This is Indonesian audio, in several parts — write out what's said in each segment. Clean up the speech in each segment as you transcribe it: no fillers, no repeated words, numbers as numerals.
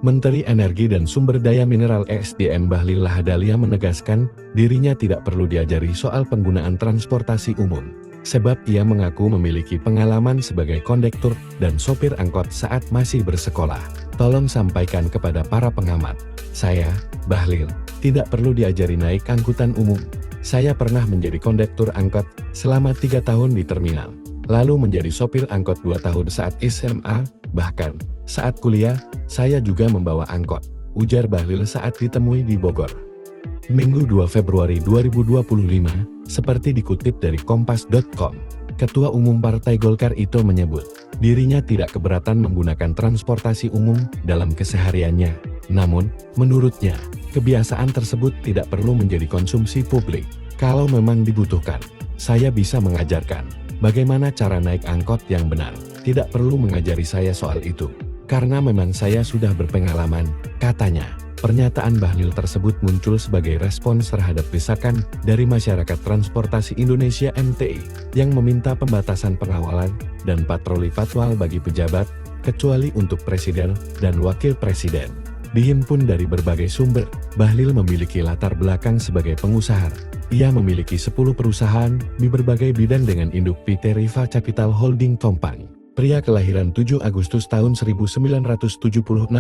Menteri Energi dan Sumber Daya Mineral (ESDM) Bahlil Lahadalia menegaskan, dirinya tidak perlu diajari soal penggunaan transportasi umum. Sebab ia mengaku memiliki pengalaman sebagai kondektur dan sopir angkot saat masih bersekolah. Tolong sampaikan kepada para pengamat. Saya, Bahlil, tidak perlu diajari naik angkutan umum. Saya pernah menjadi kondektur angkot selama 3 tahun di terminal. Lalu menjadi sopir angkot 2 tahun saat SMA, bahkan saat kuliah, saya juga membawa angkot, ujar Bahlil saat ditemui di Bogor. Minggu 2 Februari 2025, seperti dikutip dari Kompas.com, Ketua Umum Partai Golkar itu menyebut, dirinya tidak keberatan menggunakan transportasi umum dalam kesehariannya. Namun, menurutnya, kebiasaan tersebut tidak perlu menjadi konsumsi publik. Kalau memang dibutuhkan, saya bisa mengajarkan bagaimana cara naik angkot yang benar. Tidak perlu mengajari saya soal itu. Karena memang saya sudah berpengalaman, katanya. Pernyataan Bahlil tersebut muncul sebagai respons terhadap desakan dari Masyarakat Transportasi Indonesia (MTI) yang meminta pembatasan pengawalan dan patroli patwal bagi pejabat, kecuali untuk presiden dan wakil presiden. Dihimpun dari berbagai sumber, Bahlil memiliki latar belakang sebagai pengusaha. Ia memiliki 10 perusahaan di berbagai bidang dengan induk PT Riva Capital Holding Tompang. Pria kelahiran 7 Agustus tahun 1976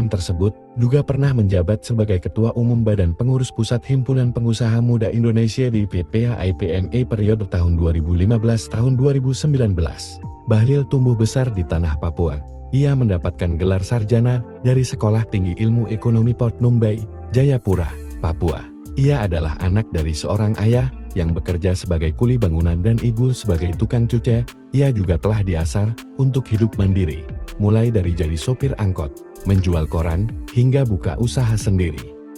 tersebut juga pernah menjabat sebagai Ketua Umum Badan Pengurus Pusat Himpunan Pengusaha Muda Indonesia di PPHI-PMI periode tahun 2015 tahun 2019. Bahlil tumbuh besar di tanah Papua. Ia mendapatkan gelar sarjana dari Sekolah Tinggi Ilmu Ekonomi Port Numbai, Jayapura, Papua. Ia adalah anak dari seorang ayah yang bekerja sebagai kuli bangunan dan ibu sebagai tukang cuci. Ia juga telah diasar untuk hidup mandiri, mulai dari jadi sopir angkot, menjual koran, hingga buka usaha sendiri.